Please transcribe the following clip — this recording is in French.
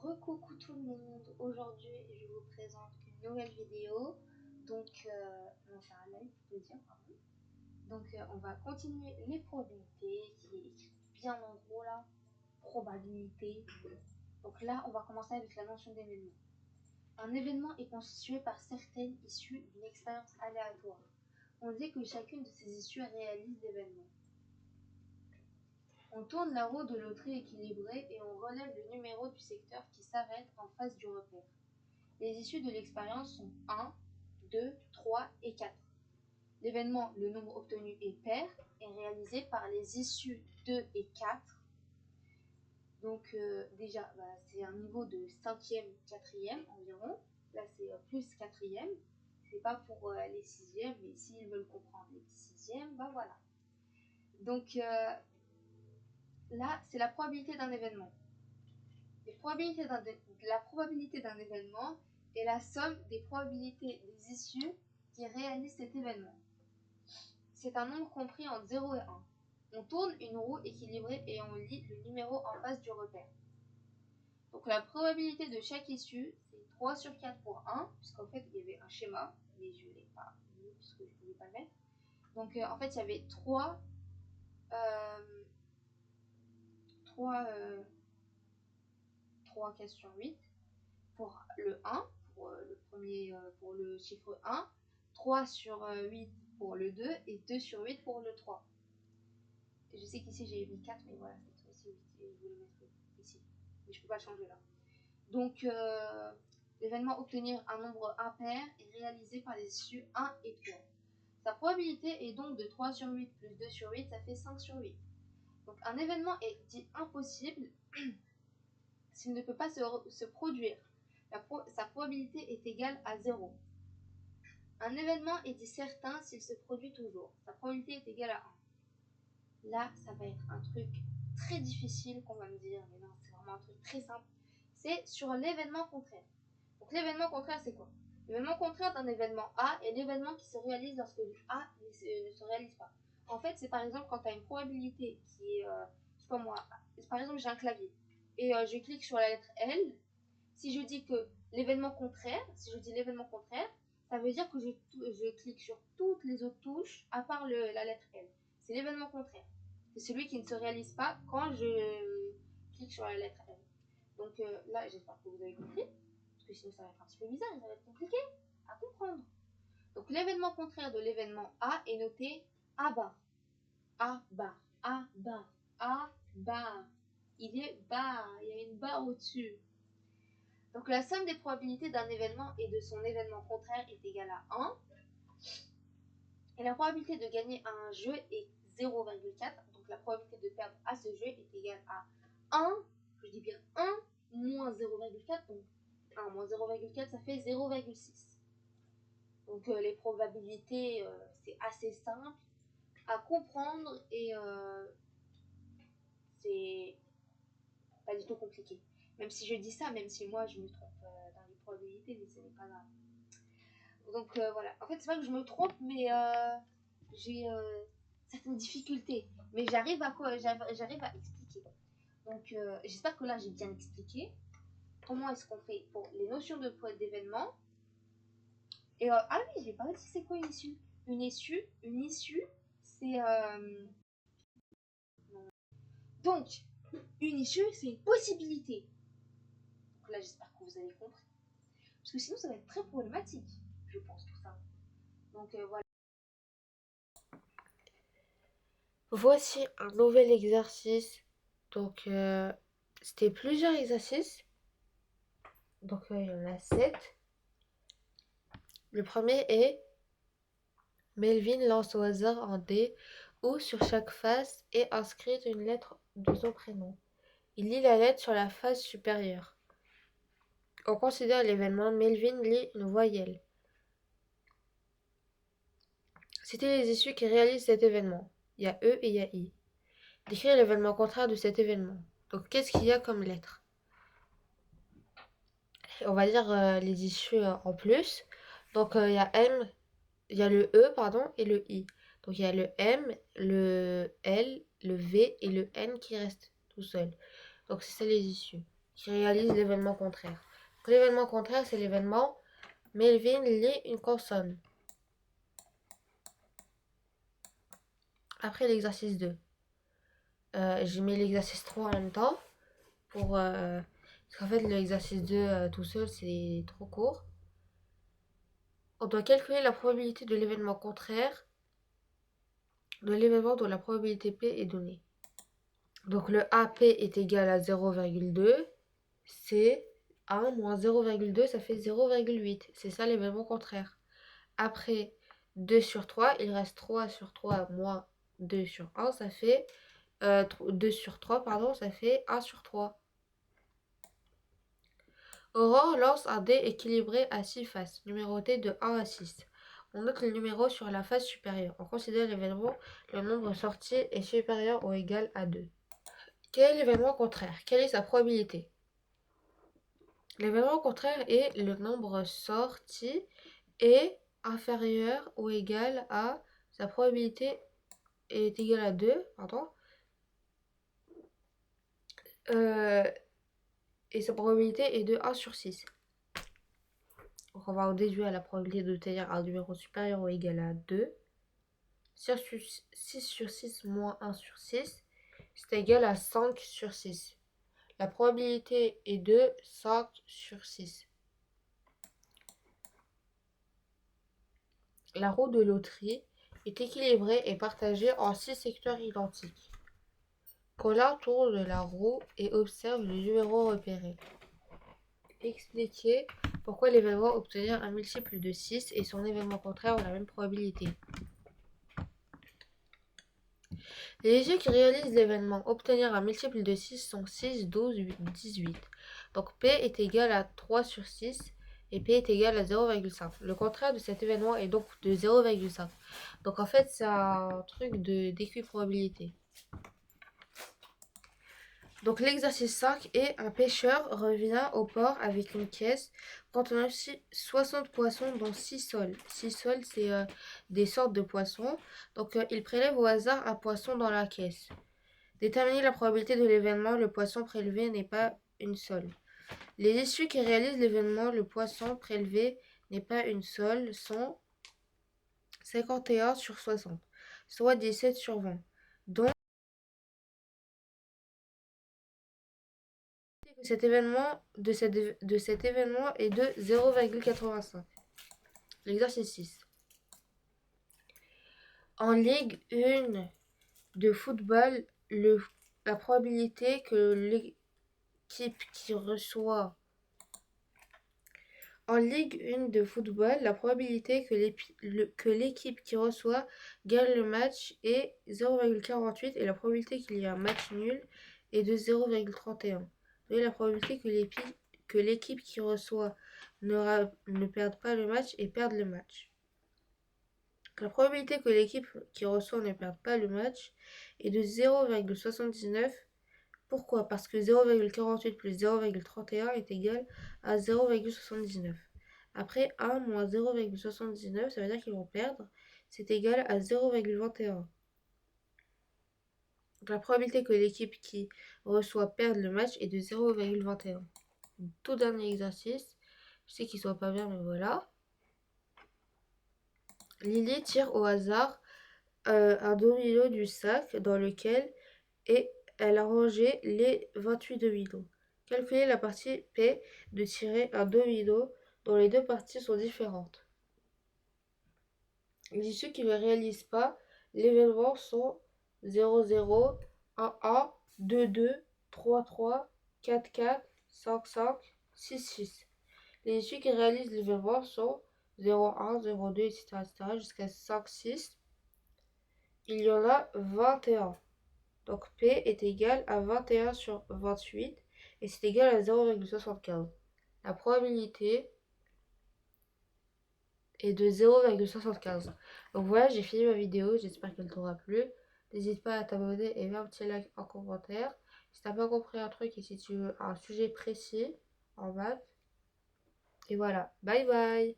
Recoucou tout le monde, aujourd'hui je vous présente une nouvelle vidéo, donc non c'est un live je veux dire, pardon. Donc on va continuer les probabilités qui est écrit bien en gros là, probabilité. Donc là on va commencer avec la notion d'événement. Un événement est constitué par certaines issues d'une expérience aléatoire. On dit que chacune de ces issues réalise l'événement. On tourne la roue de loterie équilibrée et on relève le numéro du secteur qui s'arrête en face du repère. Les issues de l'expérience sont 1, 2, 3 et 4. L'événement, le nombre obtenu est pair, est réalisé par les issues 2 et 4. Donc déjà, c'est un niveau de 5e, 4e environ. Là, c'est plus 4e. C'est pas pour les 6e, mais s'ils veulent comprendre les 6e, voilà. Donc là, c'est la probabilité d'un événement. La probabilité d'un événement est la somme des probabilités des issues qui réalisent cet événement. C'est un nombre compris entre 0 et 1. On tourne une roue équilibrée et on lit le numéro en face du repère. Donc la probabilité de chaque issue, c'est 3 sur 4 pour 1, puisqu'en fait il y avait un schéma, mais je ne l'ai pas mis puisque je ne pouvais pas le mettre. Donc en fait il y avait 3 4 sur 8 pour le 1, pour le chiffre 1, 3 sur 8 pour le 2 et 2 sur 8 pour le 3. Je sais qu'ici j'ai mis 4, mais voilà, cette fois-ci, je voulais mettre ici. Mais je ne peux pas le changer là. Donc, l'événement obtenir un nombre impair est réalisé par les issues 1 et 3. Sa probabilité est donc de 3 sur 8 plus 2 sur 8, ça fait 5 sur 8. Donc, un événement est dit impossible s'il ne peut pas se produire. Sa probabilité est égale à 0. Un événement est dit certain s'il se produit toujours. Sa probabilité est égale à 1. Là, ça va être un truc très difficile qu'on va me dire, mais non, c'est vraiment un truc très simple. C'est sur l'événement contraire. Donc l'événement contraire, c'est quoi? L'événement contraire d'un événement A est l'événement qui se réalise lorsque A ne se réalise pas. En fait, c'est par exemple quand tu as une probabilité qui est, je sais pas moi, par exemple j'ai un clavier et je clique sur la lettre L. Si je dis que l'événement contraire, ça veut dire que je clique sur toutes les autres touches à part la lettre L. C'est l'événement contraire. C'est celui qui ne se réalise pas quand je clique sur la lettre L. Donc là, j'espère que vous avez compris, parce que sinon ça va être un petit peu bizarre et ça va être compliqué à comprendre. Donc l'événement contraire de l'événement A est noté A bar. A bar, A bar, A bar. Il est bar, il y a une barre au-dessus. Donc la somme des probabilités d'un événement et de son événement contraire est égale à 1. Et la probabilité de gagner à un jeu est 0,4. Donc la probabilité de perdre à ce jeu est égale à 1, je dis bien 1 moins 0,4. Donc 1 moins 0,4, ça fait 0,6. Donc les probabilités, c'est assez simple à comprendre et c'est pas du tout compliqué. Même si je dis ça, même si moi je me trompe dans les probabilités, mais ce n'est pas grave. Donc voilà. En fait, c'est pas que je me trompe, mais j'ai certaines difficultés. Mais j'arrive à expliquer. Donc j'espère que là j'ai bien expliqué comment est-ce qu'on fait pour les notions d'événements. Et ah oui, j'ai pas dit c'est quoi une issue. Une issue, c'est donc une issue, c'est une possibilité. Donc là, j'espère que vous avez compris. Parce que sinon, ça va être très problématique, je pense, tout ça. Donc voilà. Voici un nouvel exercice. Donc, c'était plusieurs exercices. Donc, il y en a 7. Le premier est Melvin lance au hasard un dé où sur chaque face est inscrite une lettre de son prénom. Il lit la lettre sur la face supérieure. On considère l'événement Melvin lit une voyelle. Citez les issues qui réalisent cet événement. Il y a E et il y a I. Décrire l'événement contraire de cet événement. Donc, qu'est-ce qu'il y a comme lettre? On va dire les issues en plus. Donc, il y a M, il y a le E, pardon, et le I. Donc, il y a le M, le L, le V et le N qui restent tout seuls. Donc, c'est ça les issues. qui réalise l'événement contraire. L'événement contraire, c'est l'événement Melvin lit une consonne. Après l'exercice 2, j'ai mis l'exercice 3 en même temps parce qu'en fait l'exercice 2 tout seul c'est trop court. On doit calculer la probabilité de l'événement contraire de l'événement dont la probabilité P est donnée. Donc le AP est égal à 0,2, c'est 1 moins 0,2, ça fait 0,8. C'est ça l'événement contraire. Après 2 sur 3, il reste 3 sur 3 moins 2 sur 1, ça fait 2 sur 3, pardon, ça fait 1 sur 3. Aurore lance un dé équilibré à 6 faces, numéroté de 1 à 6. On note le numéro sur la face supérieure. On considère l'événement, le nombre sorti est supérieur ou égal à 2. Quel est l'événement contraire? Quelle est sa probabilité? L'événement contraire est le nombre sorti est inférieur ou égal à sa probabilité est égale à 2, pardon. Et sa probabilité est de 1 sur 6. Donc on va en déduire la probabilité d'obtenir un numéro supérieur ou égal à 2. 6 sur 6 moins 1 sur 6, c'est égal à 5 sur 6. La probabilité est de 5 sur 6. La roue de loterie est équilibrée et partagée en 6 secteurs identiques. Colin tourne la roue et observe le numéro repéré. Expliquez pourquoi l'événement obtenir un multiple de 6 et son événement contraire ont la même probabilité. Les jeux qui réalisent l'événement obtenir un multiple de 6 sont 6, 12, 8, 18. Donc P est égal à 3 sur 6 et P est égal à 0,5. Le contraire de cet événement est donc de 0,5. Donc en fait c'est un truc d'équiprobabilité. Donc l'exercice 5 est un pêcheur revient au port avec une caisse contenant 60 poissons dont 6 sols. 6 sols c'est des sortes de poissons. Donc il prélève au hasard un poisson dans la caisse. Déterminer la probabilité de l'événement, le poisson prélevé n'est pas une sole. Les issues qui réalisent l'événement, le poisson prélevé n'est pas une sole, sont 51 sur 60, soit 17 sur 20. Donc, cet événement de cet événement est de 0,85. L'exercice 6. En Ligue 1 de football, la probabilité que l'équipe qui reçoit En Ligue 1 de football, la probabilité que l'équipe qui reçoit gagne le match est 0,48 et la probabilité qu'il y ait un match nul est de 0,31. Et la probabilité que l'équipe qui reçoit ne perde pas le match et perde le match. La probabilité que l'équipe qui reçoit ne perde pas le match est de 0,79. Pourquoi? Parce que 0,48 plus 0,31 est égal à 0,79. Après 1 moins 0,79, ça veut dire qu'ils vont perdre. C'est égal à 0,21. Donc la probabilité que l'équipe qui reçoit perde le match est de 0,21. Tout dernier exercice. Je sais qu'il ne soit pas bien, mais voilà. Lily tire au hasard un domino du sac dans lequel elle a rangé les 28 dominos. Calculez la partie P de tirer un domino dont les deux parties sont différentes. Les issues qui ne réalisent pas l'événement sont 0, 0, 1, 1, 2, 2, 3, 3, 4, 4, 5, 5, 6, 6. Les issues qui réalisent l'événement sont 0, 1, 0, 2, etc., jusqu'à 5, 6. Il y en a 21. Donc P est égal à 21 sur 28 et c'est égal à 0,75. La probabilité est de 0,75. Donc voilà, j'ai fini ma vidéo, j'espère qu'elle t'aura plu. N'hésite pas à t'abonner et mettre un petit like en commentaire. Si t'as pas compris un truc et si tu veux un sujet précis en maths. Et voilà, bye bye.